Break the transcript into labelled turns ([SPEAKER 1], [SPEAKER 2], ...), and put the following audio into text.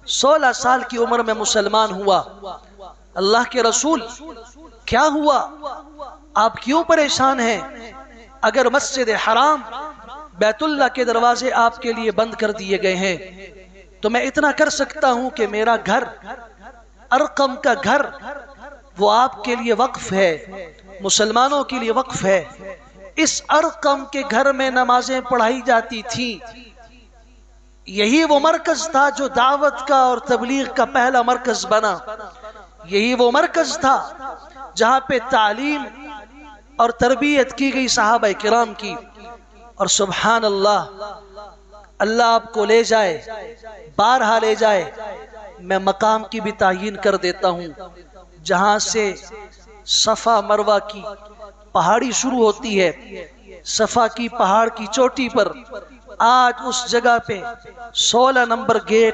[SPEAKER 1] 16 سال کی عمر میں مسلمان ہوا۔ اللہ کے رسول کیا ہوا؟ آپ کیوں پریشان ہیں؟ اگر مسجد حرام بیت اللہ کے دروازے آپ کے لیے بند کر دیے گئے ہیں تو میں اتنا کر سکتا ہوں کہ میرا گھر، ارقم کا گھر، وہ آپ کے لیے وقف ہے، مسلمانوں کے لیے وقف ہے۔ اس ارقم کے گھر میں نمازیں پڑھائی جاتی تھیں۔ یہی وہ مرکز تھا جو دعوت کا اور تبلیغ کا پہلا مرکز بنا۔ یہی وہ مرکز تھا جہاں پہ تعلیم اور تربیت کی گئی صحابہ کرام کی۔ اور سبحان اللہ، اللہ آپ کو لے جائے، بارہا لے جائے، میں مقام کی بھی تعیین کر دیتا ہوں جہاں سے صفا مروہ کی پہاڑی شروع ہوتی ہے۔ صفا کی پہاڑ کی چوٹی پر آج اس جگہ پہ 16 نمبر گیٹ